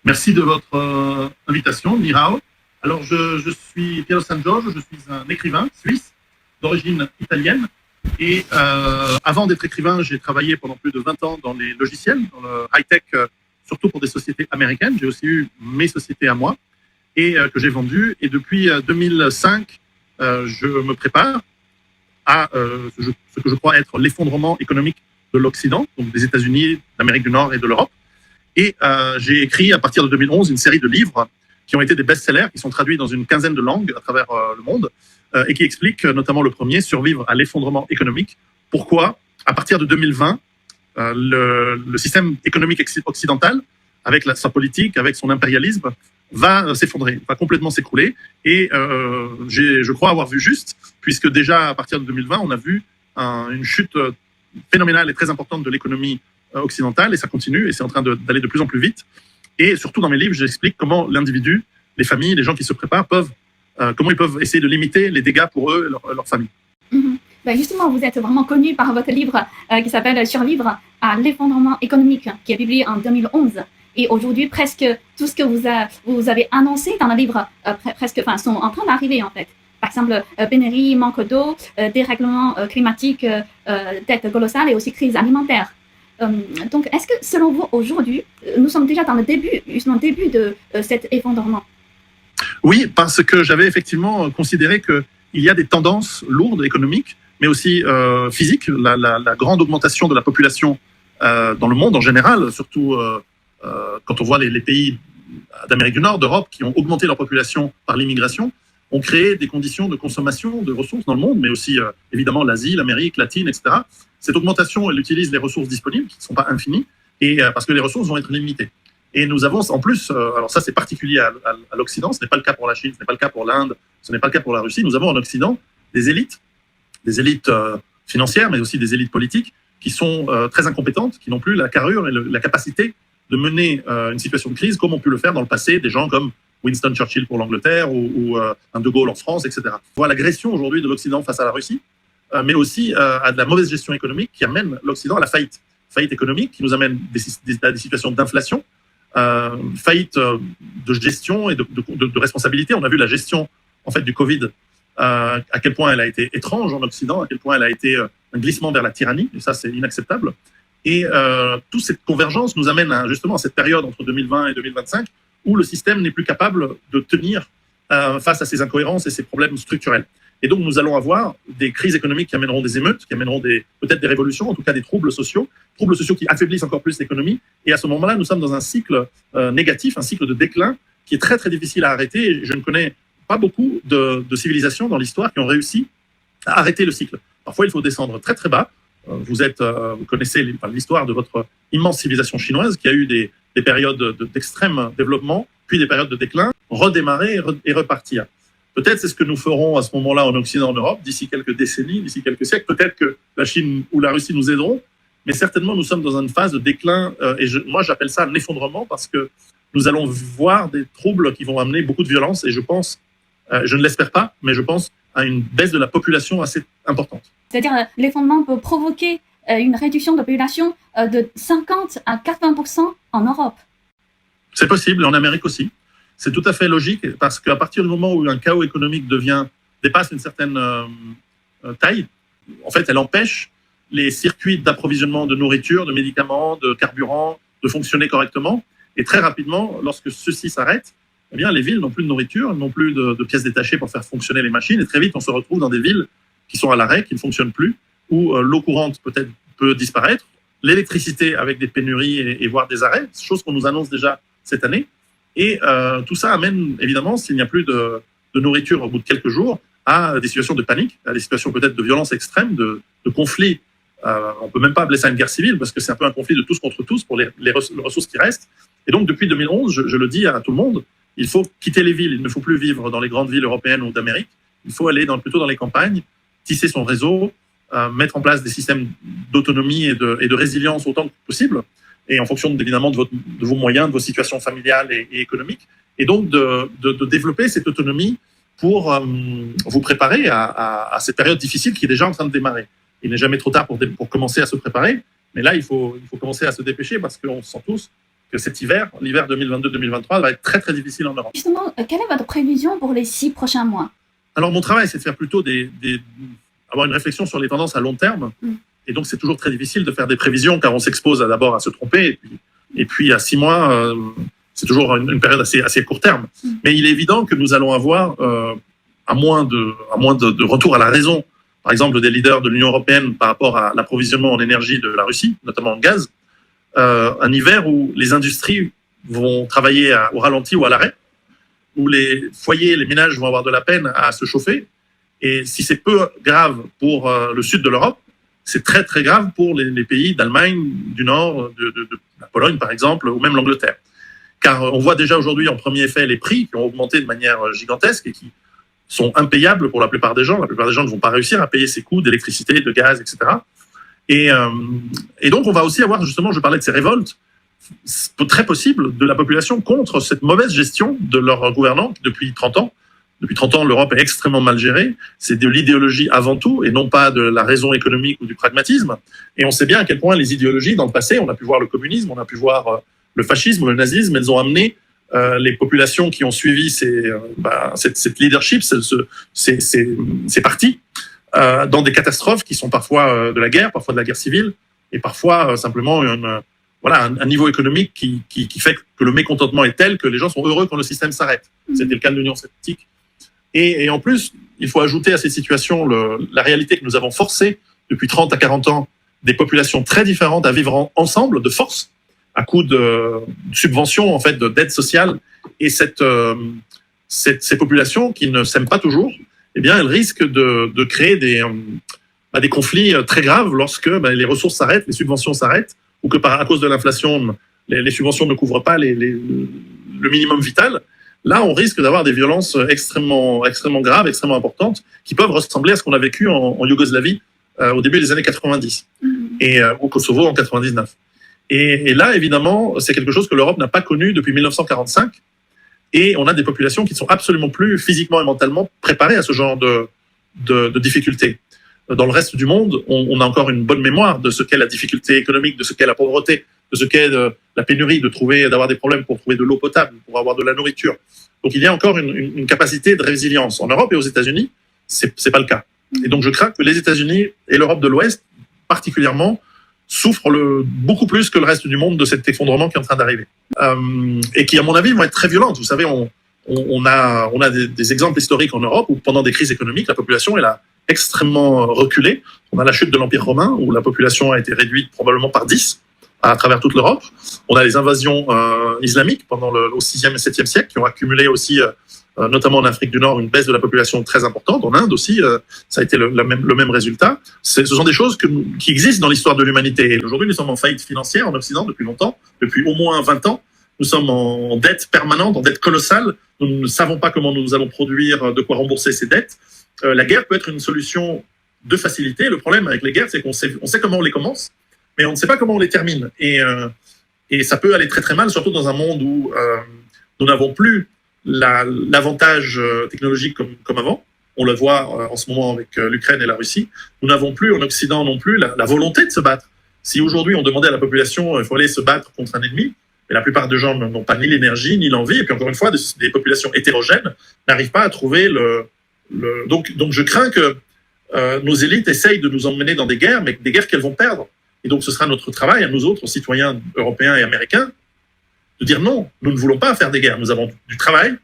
Merci de votre invitation, Nirao. Alors, je suis Piero San Giorgio, je suis un écrivain suisse d'origine italienne. Et avant d'être écrivain, j'ai travaillé pendant plus de 20 ans dans les logiciels, dans le high-tech, surtout pour des sociétés américaines. J'ai aussi eu mes sociétés à moi et que j'ai vendues. Et depuis 2005, je me prépare à ce que je crois être l'effondrement économique de l'Occident, donc des États-Unis, d'Amérique du Nord et de l'Europe. Et j'ai écrit à partir de 2011 une série de livres qui ont été des best-sellers, qui sont traduits dans une quinzaine de langues à travers le monde et qui expliquent notamment le premier, Survivre à l'effondrement économique. Pourquoi, à partir de 2020, le système économique occidental, avec sa politique, avec son impérialisme, va s'effondrer, va complètement s'écrouler. Et je crois avoir vu juste, puisque déjà à partir de 2020, on a vu une chute phénoménale et très importante de l'économie occidentale, et ça continue, et c'est en train d'aller de plus en plus vite. Et surtout dans mes livres, j'explique comment l'individu, les familles, les gens qui se préparent comment ils peuvent essayer de limiter les dégâts pour eux et leur famille. Ben justement, vous êtes vraiment connu par votre livre qui s'appelle Survivre à l'effondrement économique, qui est publié en 2011. Et aujourd'hui, presque tout ce que vous avez annoncé dans le livre sont en train d'arriver en fait. Par exemple, pénurie, manque d'eau, dérèglement climatique, dette colossale et aussi crise alimentaire. Donc, est-ce que selon vous, aujourd'hui, nous sommes déjà dans le début de cet effondrement? Oui, parce que j'avais effectivement considéré qu'il y a des tendances lourdes économiques, mais aussi physiques. La grande augmentation de la population dans le monde en général, surtout quand on voit les pays d'Amérique du Nord, d'Europe, qui ont augmenté leur population par l'immigration, ont créé des conditions de consommation de ressources dans le monde, mais aussi évidemment l'Asie, l'Amérique latine, etc. Cette augmentation, elle utilise les ressources disponibles, qui ne sont pas infinies, et parce que les ressources vont être limitées. Et nous avons en plus, alors ça c'est particulier à l'Occident, ce n'est pas le cas pour la Chine, ce n'est pas le cas pour l'Inde, ce n'est pas le cas pour la Russie. Nous avons en Occident des élites financières, mais aussi des élites politiques, qui sont très incompétentes, qui n'ont plus la carrure et la capacité de mener une situation de crise comme ont pu le faire dans le passé des gens comme Winston Churchill pour l'Angleterre ou un De Gaulle en France, etc. On voit l'agression aujourd'hui de l'Occident face à la Russie, mais aussi à de la mauvaise gestion économique qui amène l'Occident à la faillite. Faillite économique qui nous amène à des situations d'inflation, faillite de gestion et de responsabilité. On a vu la gestion en fait du Covid, à quel point elle a été étrange en Occident, à quel point elle a été un glissement vers la tyrannie, et ça c'est inacceptable. Et toute cette convergence nous amène justement à cette période entre 2020 et 2025 où le système n'est plus capable de tenir face à ces incohérences et ces problèmes structurels. Et donc, nous allons avoir des crises économiques qui amèneront des émeutes, qui amèneront peut-être des révolutions, en tout cas des troubles sociaux qui affaiblissent encore plus l'économie. Et à ce moment-là, nous sommes dans un cycle négatif, un cycle de déclin qui est très, très difficile à arrêter. Et je ne connais pas beaucoup de civilisations dans l'histoire qui ont réussi à arrêter le cycle. Parfois, il faut descendre très, très bas. Vous connaissez l'histoire de votre immense civilisation chinoise qui a eu des périodes d'extrême développement, puis des périodes de déclin, redémarrer et repartir. Peut-être c'est ce que nous ferons à ce moment-là en Occident, en Europe, d'ici quelques décennies, d'ici quelques siècles. Peut-être que la Chine ou la Russie nous aideront, mais certainement nous sommes dans une phase de déclin. Moi, j'appelle ça un effondrement parce que nous allons voir des troubles qui vont amener beaucoup de violence. Et je pense, je ne l'espère pas, mais je pense à une baisse de la population assez importante. C'est-à-dire l'effondrement peut provoquer une réduction de population de 50 à 80% en Europe. C'est possible, en Amérique aussi. C'est tout à fait logique parce qu'à partir du moment où un chaos économique dépasse une certaine taille, en fait, elle empêche les circuits d'approvisionnement de nourriture, de médicaments, de carburant de fonctionner correctement. Et très rapidement, lorsque ceci s'arrête, eh bien, les villes n'ont plus de nourriture, n'ont plus de pièces détachées pour faire fonctionner les machines. Et très vite, on se retrouve dans des villes qui sont à l'arrêt, qui ne fonctionnent plus, où l'eau courante peut disparaître, l'électricité avec des pénuries et voire des arrêts, chose qu'on nous annonce déjà cette année. Et tout ça amène, évidemment, s'il n'y a plus de nourriture au bout de quelques jours, à des situations de panique, à des situations peut-être de violence extrême, de conflit. On ne peut même pas appeler ça une guerre civile, parce que c'est un peu un conflit de tous contre tous pour les ressources qui restent. Et donc, depuis 2011, je le dis à tout le monde, il faut quitter les villes. Il ne faut plus vivre dans les grandes villes européennes ou d'Amérique. Il faut aller plutôt dans les campagnes, tisser son réseau, mettre en place des systèmes d'autonomie et de résilience autant que possible, et en fonction évidemment de vos moyens, de vos situations familiales et économiques, et donc de développer cette autonomie pour vous préparer à cette période difficile qui est déjà en train de démarrer. Il n'est jamais trop tard pour commencer à se préparer, mais là, il faut commencer à se dépêcher parce qu'on se sent tous que cet hiver, l'hiver 2022-2023, va être très très difficile en Europe. Justement, quelle est votre prévision pour les 6 prochains mois? Alors mon travail, c'est de faire plutôt avoir une réflexion sur les tendances à long terme. Et donc c'est toujours très difficile de faire des prévisions car on s'expose d'abord à se tromper. Et puis à 6 mois, c'est toujours une période assez court terme. Mais il est évident que nous allons avoir, à moins de retour à la raison, par exemple des leaders de l'Union européenne par rapport à l'approvisionnement en énergie de la Russie, notamment en gaz, un hiver où les industries vont travailler au ralenti ou à l'arrêt, où les foyers, les ménages vont avoir de la peine à se chauffer. Et si c'est peu grave pour le sud de l'Europe, c'est très très grave pour les pays d'Allemagne, du Nord, de la Pologne par exemple, ou même l'Angleterre. Car on voit déjà aujourd'hui en premier effet les prix qui ont augmenté de manière gigantesque et qui sont impayables pour la plupart des gens. La plupart des gens ne vont pas réussir à payer ces coûts d'électricité, de gaz, etc. Et donc on va aussi avoir, justement, je parlais de ces révoltes, très possibles de la population contre cette mauvaise gestion de leurs gouvernants depuis 30 ans. Depuis 30 ans, l'Europe est extrêmement mal gérée. C'est de l'idéologie avant tout et non pas de la raison économique ou du pragmatisme. Et on sait bien à quel point les idéologies, dans le passé, on a pu voir le communisme, on a pu voir le fascisme, le nazisme, elles ont amené les populations qui ont suivi cette leadership, ces partis, dans des catastrophes qui sont parfois de la guerre civile, et parfois simplement un niveau économique qui fait que le mécontentement est tel que les gens sont heureux quand le système s'arrête. C'était le cas de l'Union soviétique. Et en plus, il faut ajouter à ces situations la réalité que nous avons forcé depuis 30 à 40 ans des populations très différentes à vivre ensemble de force, à coup de subventions, en fait, d'aide sociale. Et ces populations qui ne s'aiment pas toujours, eh bien, elles risquent de créer des conflits très graves lorsque les ressources s'arrêtent, les subventions s'arrêtent, ou que à cause de l'inflation, les subventions ne couvrent pas le minimum vital. Là, on risque d'avoir des violences extrêmement graves, extrêmement importantes, qui peuvent ressembler à ce qu'on a vécu en Yougoslavie au début des années 90 et au Kosovo en 99. Et là, évidemment, c'est quelque chose que l'Europe n'a pas connu depuis 1945. Et on a des populations qui ne sont absolument plus physiquement et mentalement préparées à ce genre de difficultés. Dans le reste du monde, on a encore une bonne mémoire de ce qu'est la difficulté économique, de ce qu'est la pauvreté, de ce qu'est la pénurie, d'avoir des problèmes pour trouver de l'eau potable, pour avoir de la nourriture. Donc il y a encore une capacité de résilience. En Europe et aux États-Unis, c'est pas le cas. Et donc je crains que les États-Unis et l'Europe de l'Ouest, particulièrement, souffrent beaucoup plus que le reste du monde de cet effondrement qui est en train d'arriver. Et qui, à mon avis, vont être très violentes. Vous savez, on a des exemples historiques en Europe où, pendant des crises économiques, la population est là extrêmement reculée. On a la chute de l'Empire romain, où la population a été réduite probablement par 10 à travers toute l'Europe. On a les invasions islamiques au 6e et 7e siècle, qui ont accumulé aussi, notamment en Afrique du Nord, une baisse de la population très importante. En Inde aussi, ça a été le même résultat. Ce sont des choses qui existent dans l'histoire de l'humanité. Et aujourd'hui, nous sommes en faillite financière en Occident depuis longtemps, depuis au moins 20 ans. Nous sommes en dette permanente, en dette colossale. Nous ne savons pas comment nous allons produire de quoi rembourser ces dettes. La guerre peut être une solution de facilité. Le problème avec les guerres, c'est qu'on sait comment on les commence, mais on ne sait pas comment on les termine. Et ça peut aller très très mal, surtout dans un monde où nous n'avons plus l'avantage technologique comme avant. On le voit en ce moment avec l'Ukraine et la Russie. Nous n'avons plus en Occident non plus la volonté de se battre. Si aujourd'hui on demandait à la population, il faut aller se battre contre un ennemi, mais la plupart des gens n'ont pas ni l'énergie ni l'envie. Et puis encore une fois, des populations hétérogènes n'arrivent pas à trouver Donc je crains que nos élites essayent de nous emmener dans des guerres, mais des guerres qu'elles vont perdre. Et donc ce sera notre travail, à nous autres, citoyens européens et américains, de dire non, nous ne voulons pas faire des guerres. Nous avons du travail,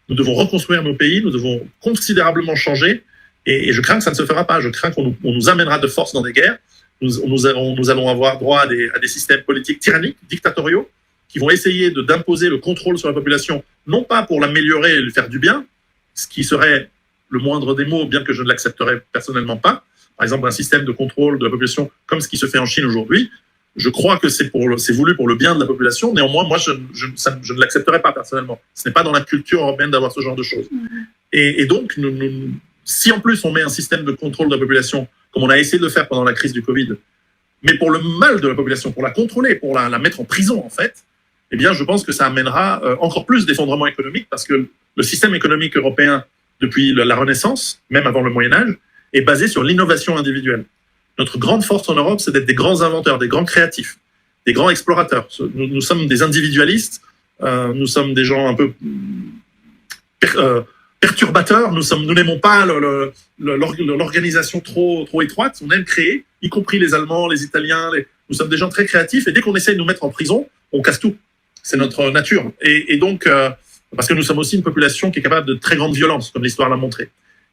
nous devons reconstruire nos pays, nous devons considérablement changer. Et je crains que ça ne se fera pas. Je crains qu'on nous amènera de force dans des guerres. Nous allons avoir droit à des systèmes politiques tyranniques, dictatoriaux, qui vont essayer d'imposer le contrôle sur la population, non pas pour l'améliorer et lui faire du bien, ce qui serait le moindre des mots, bien que je ne l'accepterais personnellement pas. Par exemple, un système de contrôle de la population comme ce qui se fait en Chine aujourd'hui, je crois que c'est voulu pour le bien de la population. Néanmoins, moi, je ne l'accepterais pas personnellement. Ce n'est pas dans la culture européenne d'avoir ce genre de choses. Et donc, si en plus on met un système de contrôle de la population, comme on a essayé de le faire pendant la crise du Covid, mais pour le mal de la population, pour la contrôler, pour la mettre en prison, en fait, eh bien, je pense que ça amènera encore plus d'effondrement économique, parce que le système économique européen, depuis la Renaissance, même avant le Moyen-Âge, est basé sur l'innovation individuelle. Notre grande force en Europe, c'est d'être des grands inventeurs, des grands créatifs, des grands explorateurs. Nous sommes des individualistes, nous sommes des gens un peu perturbateurs. Nous n'aimons pas l'organisation trop étroite. On aime créer, y compris les Allemands, les Italiens. Nous sommes des gens très créatifs. Et dès qu'on essaie de nous mettre en prison, on casse tout. C'est notre nature. Et donc, parce que nous sommes aussi une population qui est capable de très grande violence, comme l'histoire l'a montré.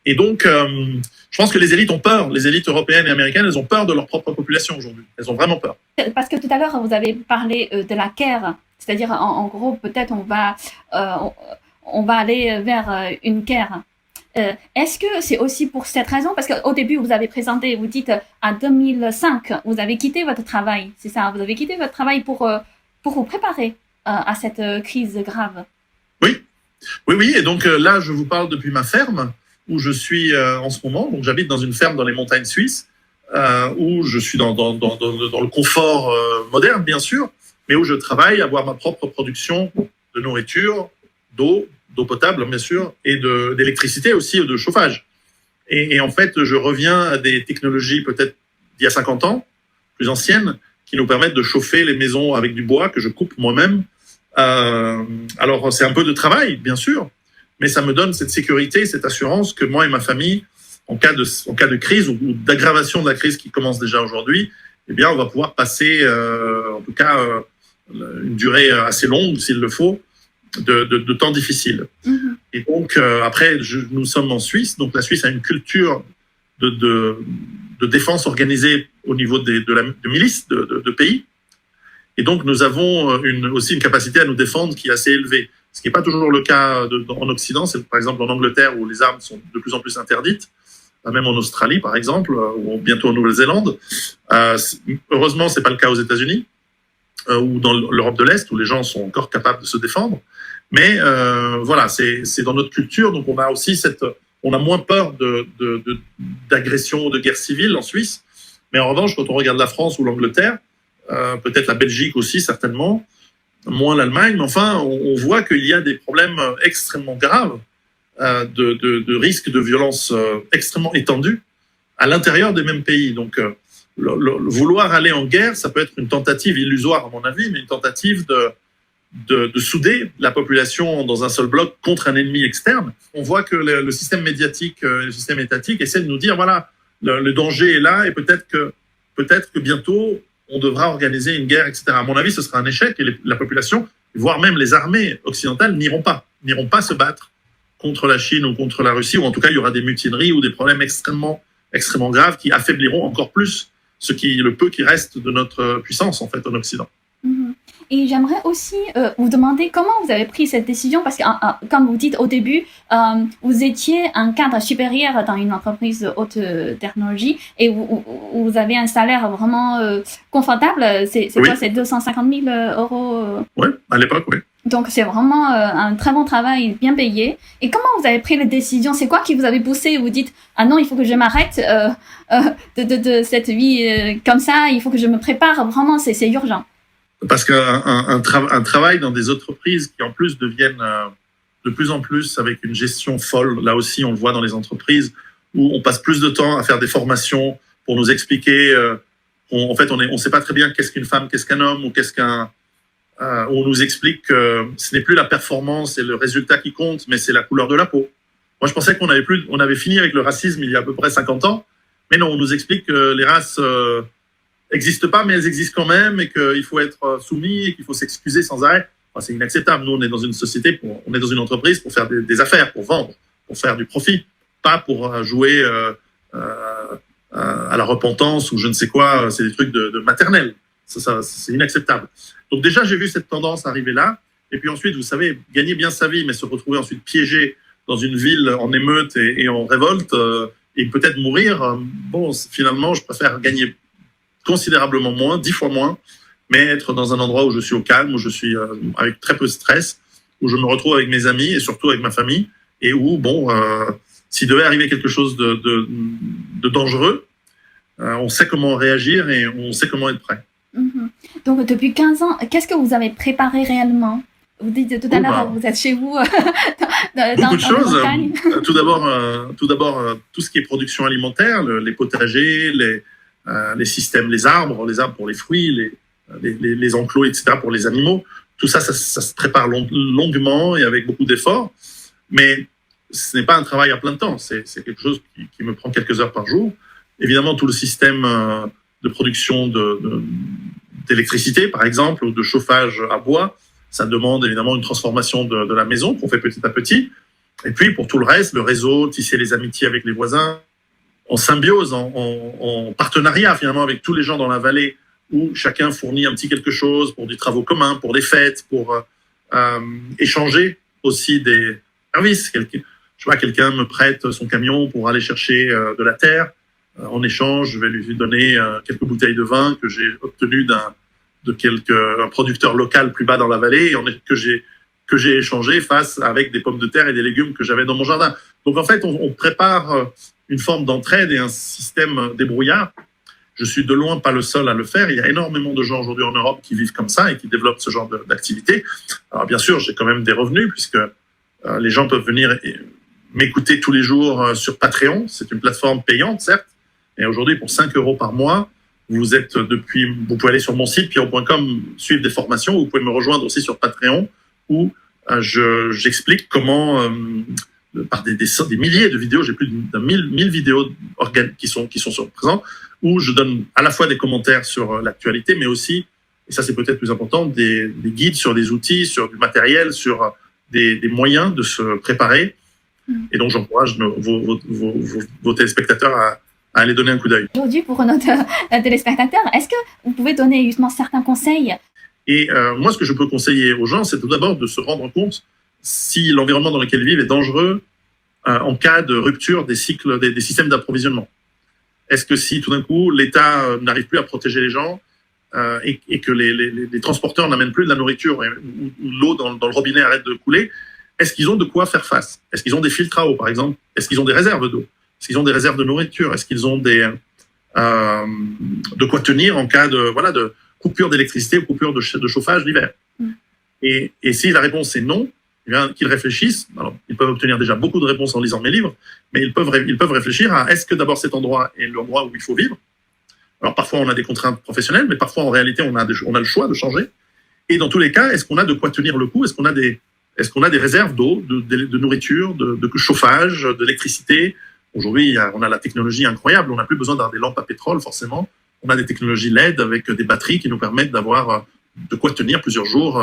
Et donc, je pense que les élites ont peur. Les élites européennes et américaines, elles ont peur de leur propre population aujourd'hui. Elles ont vraiment peur. Parce que tout à l'heure, vous avez parlé de la guerre. C'est-à-dire, en gros, peut-être on va aller vers une guerre. Est-ce que c'est aussi pour cette raison? Parce qu'au début, vous avez présenté, vous dites, en 2005, vous avez quitté votre travail. C'est ça, vous avez quitté votre travail pour vous préparer à cette crise grave. Oui. Et donc là, je vous parle depuis ma ferme, où je suis en ce moment. Donc, j'habite dans une ferme dans les montagnes suisses, où je suis dans le confort moderne, bien sûr, mais où je travaille à avoir ma propre production de nourriture, d'eau potable, bien sûr, et d'électricité aussi, de chauffage. Et en fait, je reviens à des technologies peut-être d'il y a 50 ans, plus anciennes, qui nous permettent de chauffer les maisons avec du bois que je coupe moi-même. Alors, c'est un peu de travail, bien sûr, mais ça me donne cette sécurité, cette assurance que moi et ma famille, en cas de crise ou d'aggravation de la crise qui commence déjà aujourd'hui, eh bien, on va pouvoir passer, en tout cas, une durée assez longue, s'il le faut, de temps difficiles. Mm-hmm. Et donc, après, nous sommes en Suisse, donc la Suisse a une culture de défense organisée au niveau de milices de pays. Et donc, nous avons aussi une capacité à nous défendre qui est assez élevée. Ce qui n'est pas toujours le cas en Occident. C'est par exemple en Angleterre où les armes sont de plus en plus interdites, même en Australie, par exemple, ou bientôt en Nouvelle-Zélande. Heureusement, ce n'est pas le cas aux États-Unis ou dans l'Europe de l'Est où les gens sont encore capables de se défendre. Mais voilà, c'est dans notre culture. Donc, on a aussi on a moins peur d'agression ou de guerre civile en Suisse. Mais en revanche, quand on regarde la France ou l'Angleterre, peut-être la Belgique aussi, certainement, moins l'Allemagne, mais enfin, on voit qu'il y a des problèmes extrêmement graves de risques de violence extrêmement étendus à l'intérieur des mêmes pays. Donc, vouloir aller en guerre, ça peut être une tentative illusoire, à mon avis, mais une tentative de souder la population dans un seul bloc contre un ennemi externe. On voit que le système médiatique, le système étatique essaie de nous dire, voilà, le danger est là et peut-être que bientôt, on devra organiser une guerre, etc. À mon avis, ce sera un échec et la population, voire même les armées occidentales, n'iront pas se battre contre la Chine ou contre la Russie, ou en tout cas, il y aura des mutineries ou des problèmes extrêmement graves qui affaibliront encore plus le peu qui reste de notre puissance, en fait, en Occident. Mm-hmm. Et j'aimerais aussi vous demander comment vous avez pris cette décision, parce que comme vous dites au début, vous étiez un cadre supérieur dans une entreprise haute technologie et vous avez un salaire vraiment confortable. C'est oui. Quoi, c'est 250 000 euros Oui, à l'époque, oui. Donc c'est vraiment un très bon travail, bien payé. Et comment vous avez pris la décision? C'est quoi qui vous avait poussé? Vous dites, ah non, il faut que je m'arrête de cette vie comme ça, il faut que je me prépare, vraiment, c'est urgent. Parce qu'un travail dans des entreprises qui en plus deviennent de plus en plus avec une gestion folle, là aussi on le voit dans les entreprises, où on passe plus de temps à faire des formations pour nous expliquer, en fait on ne sait pas très bien qu'est-ce qu'une femme, qu'est-ce qu'un homme, ou où on nous explique que ce n'est plus la performance et le résultat qui compte, mais c'est la couleur de la peau. Moi je pensais qu'on avait fini avec le racisme il y a à peu près 50 ans, mais non, on nous explique que les races n'existent pas, mais elles existent quand même, et qu'il faut être soumis, et qu'il faut s'excuser sans arrêt. Enfin, c'est inacceptable. Nous, on est dans une société, on est dans une entreprise pour faire des affaires, pour vendre, pour faire du profit, pas pour jouer à la repentance ou je ne sais quoi. C'est des trucs de maternelle. Ça, c'est inacceptable. Donc déjà, j'ai vu cette tendance arriver là. Et puis ensuite, vous savez, gagner bien sa vie, mais se retrouver ensuite piégé dans une ville en émeute et en révolte, et peut-être mourir. Bon, finalement, je préfère gagner considérablement moins, 10 fois moins, mais être dans un endroit où je suis au calme, où je suis avec très peu de stress, où je me retrouve avec mes amis et surtout avec ma famille, et où, bon, s'il devait arriver quelque chose de dangereux, on sait comment réagir et on sait comment être prêt. Mm-hmm. Donc, depuis 15 ans, qu'est-ce que vous avez préparé réellement? Vous dites tout à l'heure, vous êtes chez vous beaucoup de choses. Tout d'abord, tout ce qui est production alimentaire, les potagers, les systèmes, les arbres pour les fruits, les enclos, etc. pour les animaux. Tout ça, ça se prépare longuement et avec beaucoup d'efforts. Mais ce n'est pas un travail à plein temps. C'est quelque chose qui me prend quelques heures par jour. Évidemment, tout le système de production d'électricité, par exemple, ou de chauffage à bois, ça demande évidemment une transformation de la maison qu'on fait petit à petit. Et puis, pour tout le reste, le réseau, tisser les amitiés avec les voisins, en symbiose, en partenariat finalement avec tous les gens dans la vallée, où chacun fournit un petit quelque chose pour des travaux communs, pour des fêtes, pour échanger aussi des services. Quelqu'un me prête son camion pour aller chercher de la terre. En échange, je vais lui donner quelques bouteilles de vin que j'ai obtenues d'un producteur local plus bas dans la vallée, que j'ai échangé avec des pommes de terre et des légumes que j'avais dans mon jardin. Donc en fait, on prépare une forme d'entraide et un système débrouillard. Je suis de loin pas le seul à le faire. Il y a énormément de gens aujourd'hui en Europe qui vivent comme ça et qui développent ce genre d'activité. Alors bien sûr, j'ai quand même des revenus puisque les gens peuvent venir m'écouter tous les jours sur Patreon. C'est une plateforme payante, certes. Et aujourd'hui, pour 5 € par mois, vous pouvez aller sur mon site, pierrot.com, suivre des formations. Vous pouvez me rejoindre aussi sur Patreon où j'explique comment, par des milliers de vidéos, j'ai plus de 1000 vidéos qui sont présentes, où je donne à la fois des commentaires sur l'actualité, mais aussi, et ça c'est peut-être plus important, des guides sur des outils, sur du matériel, sur des moyens de se préparer. Et donc j'encourage vos téléspectateurs à aller donner un coup d'œil. Aujourd'hui, pour notre téléspectateur, est-ce que vous pouvez donner justement certains conseils? Et moi, ce que je peux conseiller aux gens, c'est tout d'abord de se rendre compte si l'environnement dans lequel ils vivent est dangereux en cas de rupture des cycles, des systèmes d'approvisionnement. Est-ce que si tout d'un coup l'État n'arrive plus à protéger les gens et que les transporteurs n'amènent plus de la nourriture ou l'eau dans le robinet arrête de couler, est-ce qu'ils ont de quoi faire face? Est-ce qu'ils ont des filtres à eau, par exemple? Est-ce qu'ils ont des réserves d'eau? Est-ce qu'ils ont des réserves de nourriture? Est-ce qu'ils ont de quoi tenir en cas de coupure d'électricité ou coupure de chauffage l'hiver? Et si la réponse est non, eh bien, qu'ils réfléchissent. Alors, ils peuvent obtenir déjà beaucoup de réponses en lisant mes livres, mais ils peuvent réfléchir à est-ce que d'abord cet endroit est l'endroit où il faut vivre? Alors, parfois, on a des contraintes professionnelles, mais parfois, en réalité, on a le choix de changer. Et dans tous les cas, est-ce qu'on a de quoi tenir le coup? Est-ce qu'on a des réserves d'eau, de nourriture, de chauffage, d'électricité? Aujourd'hui, on a la technologie incroyable. On n'a plus besoin d'avoir des lampes à pétrole, forcément. On a des technologies LED avec des batteries qui nous permettent d'avoir de quoi tenir plusieurs jours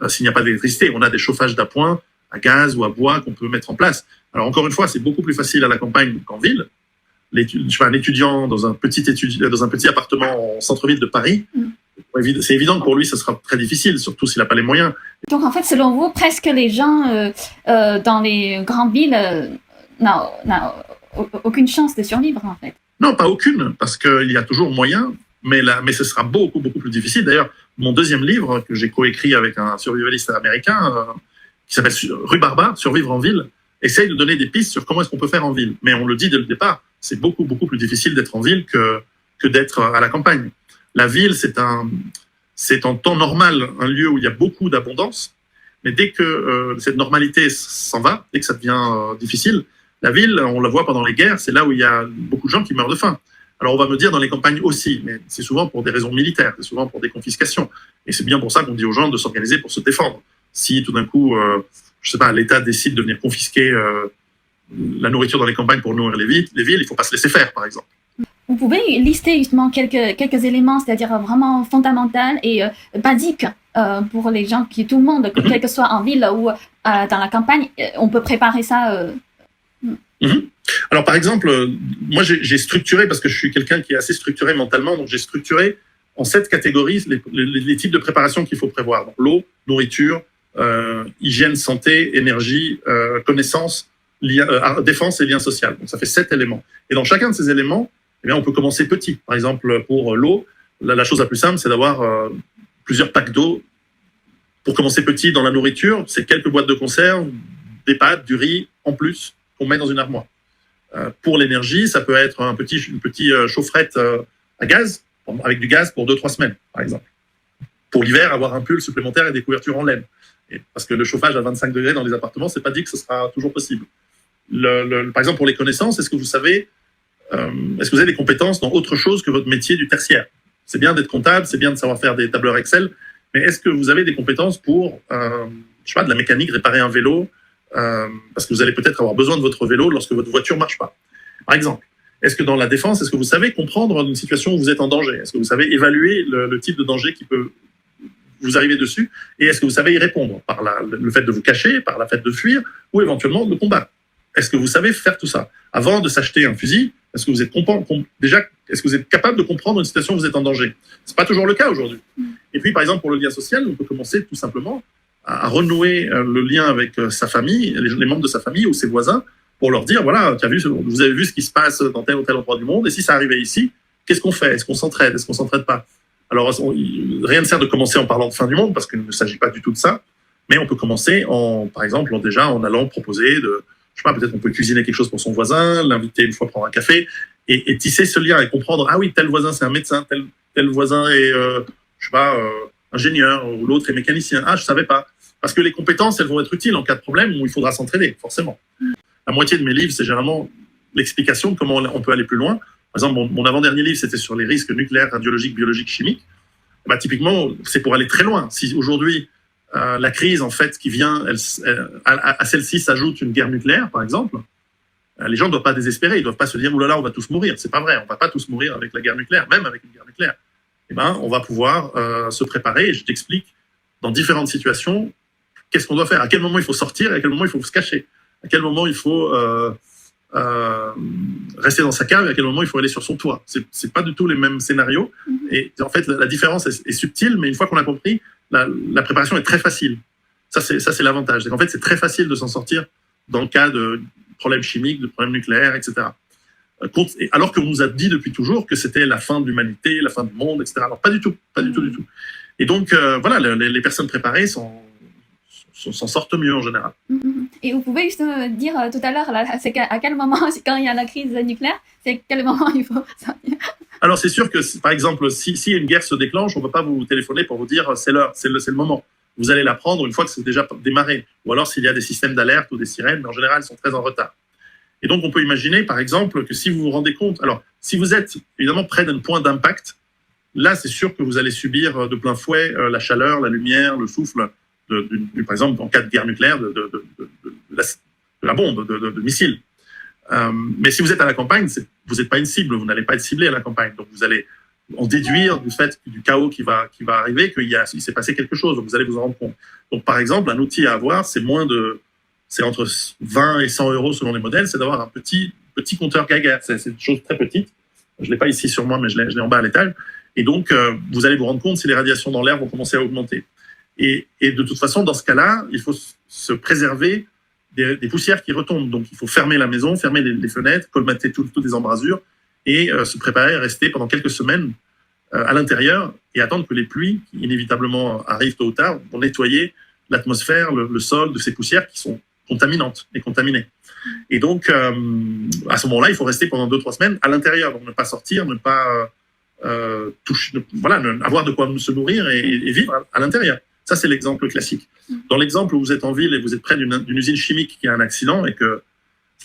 s'il n'y a pas d'électricité. On a des chauffages d'appoint à gaz ou à bois qu'on peut mettre en place. Alors, encore une fois, c'est beaucoup plus facile à la campagne qu'en ville. Un étudiant dans un petit appartement en centre-ville de Paris, c'est évident que pour lui, ça sera très difficile, surtout s'il n'a pas les moyens. Donc, en fait, selon vous, presque les gens dans les grandes villes n'ont aucune chance de survivre, en fait. Non, pas aucune, parce qu'il y a toujours moyen, mais ce sera beaucoup, beaucoup plus difficile. D'ailleurs, mon deuxième livre, que j'ai coécrit avec un survivaliste américain, qui s'appelle Rhubarba, Survivre en ville, essaye de donner des pistes sur comment est-ce qu'on peut faire en ville. Mais on le dit dès le départ, c'est beaucoup, beaucoup plus difficile d'être en ville que d'être à la campagne. La ville, c'est en temps normal un lieu où il y a beaucoup d'abondance, mais dès que cette normalité s'en va, dès que ça devient difficile, la ville, on la voit pendant les guerres, c'est là où il y a beaucoup de gens qui meurent de faim. Alors on va me dire dans les campagnes aussi, mais c'est souvent pour des raisons militaires, c'est souvent pour des confiscations. Et c'est bien pour ça qu'on dit aux gens de s'organiser pour se défendre. Si tout d'un coup, l'État décide de venir confisquer la nourriture dans les campagnes pour nourrir les villes, il ne faut pas se laisser faire, par exemple. Vous pouvez lister justement quelques éléments, c'est-à-dire vraiment fondamentaux et basiques pour les gens, tout le monde, quel que soit en ville ou dans la campagne, on peut préparer ça. Alors, par exemple, moi, j'ai structuré, parce que je suis quelqu'un qui est assez structuré mentalement, donc j'ai structuré en 7 catégories les types de préparation qu'il faut prévoir. Donc, l'eau, nourriture, hygiène, santé, énergie, connaissance, défense et lien social. Donc, ça fait 7 éléments. Et dans chacun de ces éléments, eh bien, on peut commencer petit. Par exemple, pour l'eau, la chose la plus simple, c'est d'avoir plusieurs packs d'eau. Pour commencer petit dans la nourriture, c'est quelques boîtes de conserve, des pâtes, du riz en plus, qu'on met dans une armoire. Pour l'énergie, ça peut être une petite chaufferette à gaz, avec du gaz pour 2-3 semaines, par exemple. Pour l'hiver, avoir un pull supplémentaire et des couvertures en laine. Parce que le chauffage à 25 degrés dans les appartements, c'est pas dit que ce sera toujours possible. Par exemple, pour les connaissances, est-ce que vous avez des compétences dans autre chose que votre métier du tertiaire? c'est bien d'être comptable, c'est bien de savoir faire des tableurs Excel, mais est-ce que vous avez des compétences pour, je sais pas, de la mécanique, réparer un vélo, parce que vous allez peut-être avoir besoin de votre vélo lorsque votre voiture marche pas, par exemple. Est-ce que dans la défense, est-ce que vous savez comprendre une situation où vous êtes en danger? Est-ce que vous savez évaluer le type de danger qui peut vous arriver dessus? Et est-ce que vous savez y répondre par le fait de vous cacher, par le fait de fuir, ou éventuellement de combattre? Est-ce que vous savez faire tout ça? Avant de s'acheter un fusil, est-ce que vous êtes déjà, est-ce que vous êtes capable de comprendre une situation où vous êtes en danger? C'est pas toujours le cas aujourd'hui. Et puis, par exemple, pour le lien social, on peut commencer tout simplement à renouer le lien avec sa famille, les membres de sa famille ou ses voisins, pour leur dire, voilà, vous avez vu ce qui se passe dans tel ou tel endroit du monde, et si ça arrivait ici, qu'est-ce qu'on fait? Est-ce qu'on s'entraide? Est-ce qu'on s'entraide pas? Alors, rien ne sert de commencer en parlant de fin du monde, parce qu'il ne s'agit pas du tout de ça, mais on peut commencer par exemple, en allant proposer je sais pas, peut-être on peut cuisiner quelque chose pour son voisin, l'inviter une fois prendre un café, et tisser ce lien et comprendre, ah oui, tel voisin c'est un médecin, tel voisin est, je sais pas, ingénieur, ou l'autre est mécanicien. Ah, je savais pas. Parce que les compétences, elles vont être utiles en cas de problème où il faudra s'entraider, forcément. La moitié de mes livres, c'est généralement l'explication de comment on peut aller plus loin. Par exemple, mon avant-dernier livre, c'était sur les risques nucléaires, radiologiques, biologiques, chimiques. Bah, typiquement, c'est pour aller très loin. Si aujourd'hui, la crise, en fait, qui vient, à celle-ci s'ajoute une guerre nucléaire, par exemple, les gens ne doivent pas désespérer. Ils ne doivent pas se dire, oulala, on va tous mourir. C'est pas vrai. On va pas tous mourir avec la guerre nucléaire, même avec une guerre nucléaire. Eh ben, on va pouvoir se préparer. Et je t'explique, dans différentes situations, qu'est-ce qu'on doit faire, à quel moment il faut sortir, et à quel moment il faut se cacher, à quel moment il faut rester dans sa cave, et à quel moment il faut aller sur son toit. C'est pas du tout les mêmes scénarios. Et en fait, la différence est subtile, mais une fois qu'on a compris, la préparation est très facile. Ça, c'est l'avantage. En fait, c'est très facile de s'en sortir dans le cas de problèmes chimiques, de problèmes nucléaires, etc. Alors qu'on nous a dit depuis toujours que c'était la fin de l'humanité, la fin du monde, etc. Alors, pas du tout, du tout. Et donc, voilà, les personnes préparées s'en sortent mieux en général. Et vous pouvez juste dire tout à l'heure, c'est à quel moment, quand il y a la crise nucléaire, c'est quel moment il faut sortir? Alors, c'est sûr que, par exemple, si une guerre se déclenche, on ne peut pas vous téléphoner pour vous dire c'est l'heure, c'est le moment. Vous allez la prendre une fois que c'est déjà démarré. Ou alors s'il y a des systèmes d'alerte ou des sirènes, mais en général, ils sont très en retard. Et donc, on peut imaginer, par exemple, que si vous vous rendez compte, alors, si vous êtes évidemment près d'un point d'impact, là, c'est sûr que vous allez subir de plein fouet la chaleur, la lumière, le souffle, par exemple, en cas de guerre nucléaire, de la bombe, de missiles. Mais si vous êtes à la campagne, vous n'êtes pas une cible, vous n'allez pas être ciblé à la campagne. Donc, vous allez en déduire du chaos qui va arriver qu'il s'est passé quelque chose. Donc, vous allez vous en rendre compte. Donc, par exemple, un outil à avoir, c'est entre 20 et 100 euros selon les modèles, c'est d'avoir un petit compteur Geiger. C'est une chose très petite. Je l'ai pas ici sur moi, mais je l'ai en bas à l'étage. Et donc, vous allez vous rendre compte si les radiations dans l'air vont commencer à augmenter. Et de toute façon, dans ce cas-là, il faut se préserver des poussières qui retombent. Donc, il faut fermer la maison, fermer les fenêtres, colmater toutes les embrasures et se préparer à rester pendant quelques semaines à l'intérieur et attendre que les pluies, qui inévitablement arrivent tôt ou tard, vont nettoyer l'atmosphère, le sol de ces poussières qui sont contaminantes et contaminées. Et donc, à ce moment-là, il faut rester pendant 2-3 semaines à l'intérieur. Donc, ne pas sortir, ne pas avoir de quoi se nourrir et vivre à l'intérieur. Ça, c'est l'exemple classique. Dans l'exemple où vous êtes en ville et vous êtes près d'une usine chimique qui a un accident et que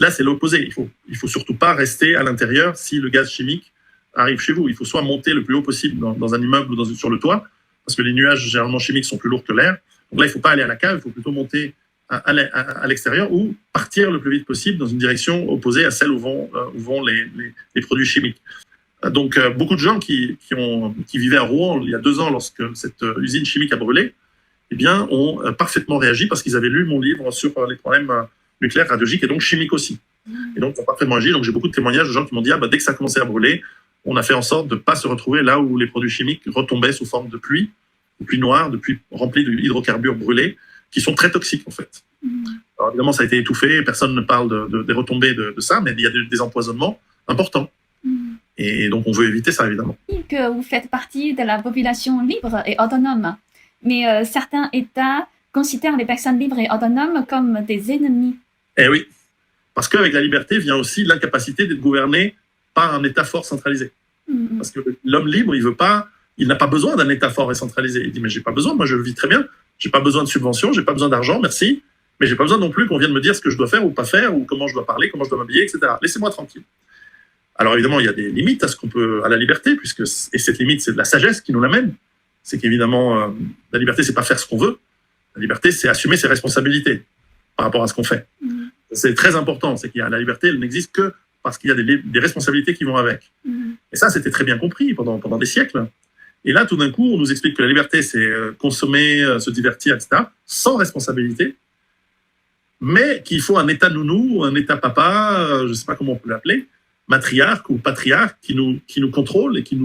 là, c'est l'opposé. Il faut surtout pas rester à l'intérieur si le gaz chimique arrive chez vous. Il faut soit monter le plus haut possible dans un immeuble ou sur le toit, parce que les nuages généralement chimiques sont plus lourds que l'air. Donc là, il faut pas aller à la cave, il faut plutôt monter à l'extérieur ou partir le plus vite possible dans une direction opposée à celle où vont les produits chimiques. Donc, beaucoup de gens qui vivaient à Rouen il y a 2 ans lorsque cette usine chimique a brûlé, eh bien, ont parfaitement réagi parce qu'ils avaient lu mon livre sur les problèmes nucléaires, radiologiques et donc chimiques aussi. Et donc, ils ont parfaitement réagi. Donc, j'ai beaucoup de témoignages de gens qui m'ont dit dès que ça a commencé à brûler, on a fait en sorte de ne pas se retrouver là où les produits chimiques retombaient sous forme de pluie noire, de pluie remplie d'hydrocarbures brûlés, qui sont très toxiques en fait. Alors, évidemment, ça a été étouffé, personne ne parle des retombées de ça, mais il y a des empoisonnements importants. Et donc, on veut éviter ça, évidemment. Que vous faites partie de la population libre et autonome, mais certains États considèrent les personnes libres et autonomes comme des ennemis. Eh oui, parce qu'avec la liberté vient aussi l'incapacité d'être gouverné par un État fort centralisé. Parce que l'homme libre, il n'a pas besoin d'un État fort et centralisé. Il dit, mais j'ai pas besoin, moi je vis très bien, j'ai pas besoin de subventions, j'ai pas besoin d'argent, merci, mais j'ai pas besoin non plus qu'on vienne me dire ce que je dois faire ou pas faire, ou comment je dois parler, comment je dois m'habiller, etc. Laissez-moi tranquille. Alors évidemment, il y a des limites à la liberté, et cette limite, c'est de la sagesse qui nous l'amène. C'est qu'évidemment, la liberté, c'est pas faire ce qu'on veut. La liberté, c'est assumer ses responsabilités par rapport à ce qu'on fait. C'est très important, c'est qu'il y a la liberté, elle n'existe que parce qu'il y a des responsabilités qui vont avec. Et ça, c'était très bien compris pendant des siècles. Et là, tout d'un coup, on nous explique que la liberté, c'est consommer, se divertir, etc., sans responsabilité, mais qu'il faut un État nounou, un État papa, je ne sais pas comment on peut l'appeler, matriarque ou patriarque, qui nous contrôle et qui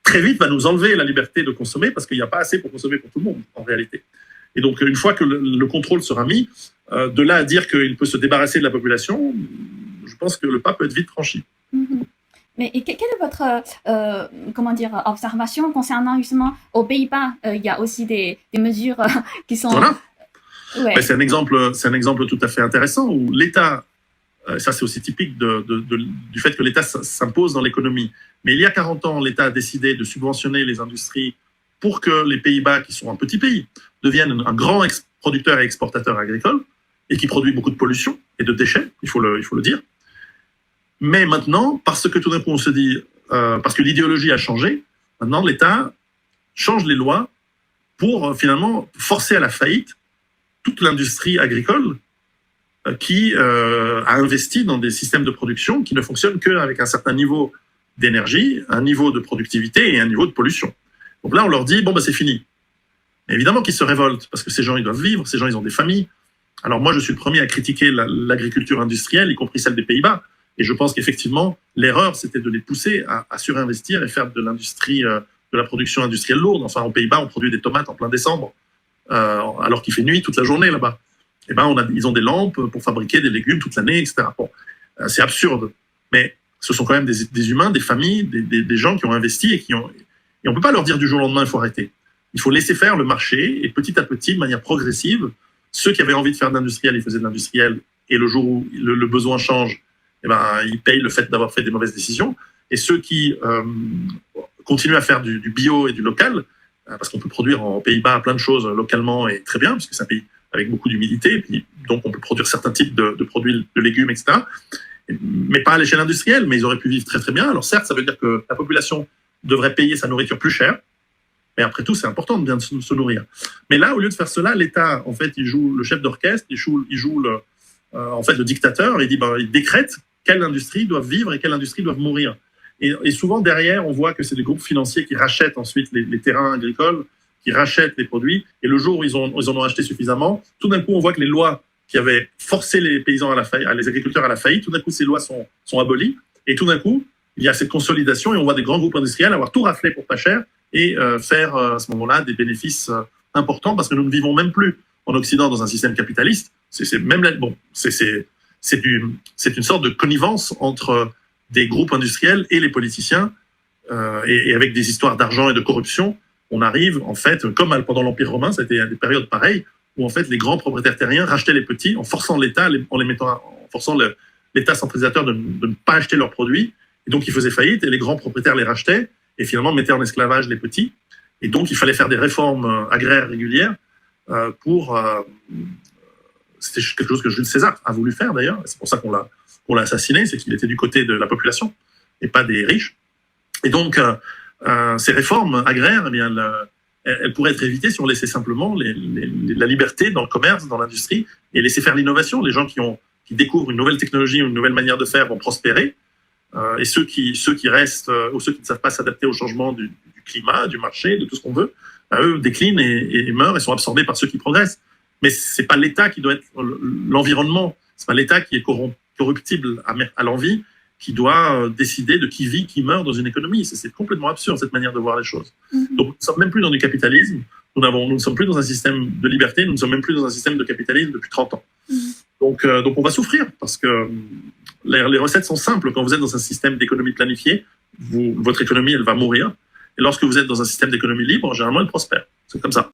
très vite, va nous enlever la liberté de consommer, parce qu'il n'y a pas assez pour consommer pour tout le monde, en réalité. Et donc, une fois que le contrôle sera mis, de là à dire qu'il peut se débarrasser de la population, je pense que le pas peut être vite franchi. Mais quelle est votre observation concernant justement aux Pays-Bas? Il y a aussi des mesures qui sont... Voilà. Ouais. C'est un exemple tout à fait intéressant où l'État, ça c'est aussi typique du fait que l'État s'impose dans l'économie. Mais il y a 40 ans, l'État a décidé de subventionner les industries pour que les Pays-Bas, qui sont un petit pays, deviennent un grand producteur et exportateur agricole et qui produit beaucoup de pollution et de déchets, il faut le dire. Mais maintenant, parce que tout d'un coup on se dit, parce que l'idéologie a changé, maintenant l'État change les lois pour finalement forcer à la faillite toute l'industrie agricole qui a investi dans des systèmes de production qui ne fonctionnent qu'avec un certain niveau d'énergie, un niveau de productivité et un niveau de pollution. Donc là, on leur dit, bon, c'est fini. Mais évidemment qu'ils se révoltent, parce que ces gens, ils doivent vivre, ces gens, ils ont des familles. Alors moi, je suis le premier à critiquer l'agriculture industrielle, y compris celle des Pays-Bas. Et je pense qu'effectivement, l'erreur, c'était de les pousser à surinvestir et faire de l'industrie, de la production industrielle lourde. Enfin, aux Pays-Bas, on produit des tomates en plein décembre, alors qu'il fait nuit toute la journée là-bas. Et ils ont des lampes pour fabriquer des légumes toute l'année, etc. Bon, c'est absurde. Mais ce sont quand même des humains, des familles, des gens qui ont investi et on ne peut pas leur dire du jour au lendemain, il faut arrêter. Il faut laisser faire le marché et petit à petit, de manière progressive, ceux qui avaient envie de faire de l'industriel, ils faisaient de l'industriel. Et le jour où le besoin change, ils payent le fait d'avoir fait des mauvaises décisions. Et ceux qui continuent à faire du bio et du local, parce qu'on peut produire aux Pays-Bas plein de choses localement et très bien, parce que c'est un pays avec beaucoup d'humidité, et puis donc on peut produire certains types de produits, de légumes, etc. Mais pas à l'échelle industrielle, mais ils auraient pu vivre très très bien. Alors certes, ça veut dire que la population devrait payer sa nourriture plus cher, mais après tout, c'est important de bien se nourrir. Mais là, au lieu de faire cela, l'État, en fait, il joue le chef d'orchestre, il joue le dictateur, il décrète quelle industrie doit vivre et quelle industrie doit mourir. Et souvent, derrière, on voit que c'est des groupes financiers qui rachètent ensuite les terrains agricoles, qui rachètent les produits, et le jour où ils en ont acheté suffisamment, tout d'un coup, on voit que les lois qui avaient forcé les paysans les agriculteurs à la faillite, tout d'un coup, ces lois sont abolies, et tout d'un coup, il y a cette consolidation, et on voit des grands groupes industriels avoir tout raflé pour pas cher, et faire à ce moment-là des bénéfices importants, parce que nous ne vivons même plus en Occident dans un système capitaliste. C'est une sorte de connivence entre des groupes industriels et les politiciens, et avec des histoires d'argent et de corruption, on arrive, en fait, comme pendant l'Empire romain, ça a été des périodes pareilles, où en fait les grands propriétaires terriens rachetaient les petits en forçant l'État, en forçant l'État centralisateur de ne pas acheter leurs produits, et donc ils faisaient faillite, et les grands propriétaires les rachetaient, et finalement mettaient en esclavage les petits, et donc il fallait faire des réformes agraires régulières c'était quelque chose que Jules César a voulu faire d'ailleurs, c'est pour ça qu'on l'a assassiné, c'est qu'il était du côté de la population, et pas des riches. Et donc, ces réformes agraires, elles pourraient être évitées si on laissait simplement la liberté dans le commerce, dans l'industrie, et laisser faire l'innovation. Les gens qui découvrent une nouvelle technologie ou une nouvelle manière de faire vont prospérer, et ceux qui restent, ou ceux qui ne savent pas s'adapter au changement du climat, du marché, de tout ce qu'on veut, eux déclinent et meurent et sont absorbés par ceux qui progressent. Mais c'est pas l'État qui doit être l'environnement, c'est pas l'État qui est corruptible à l'envie, qui doit décider de qui vit, qui meurt dans une économie. C'est complètement absurde, cette manière de voir les choses. Donc, nous ne sommes même plus dans du capitalisme, nous ne sommes plus dans un système de liberté, nous ne sommes même plus dans un système de capitalisme depuis 30 ans. Donc on va souffrir, parce que les recettes sont simples. Quand vous êtes dans un système d'économie planifiée, votre économie, elle va mourir. Et lorsque vous êtes dans un système d'économie libre, généralement, elle prospère. C'est comme ça.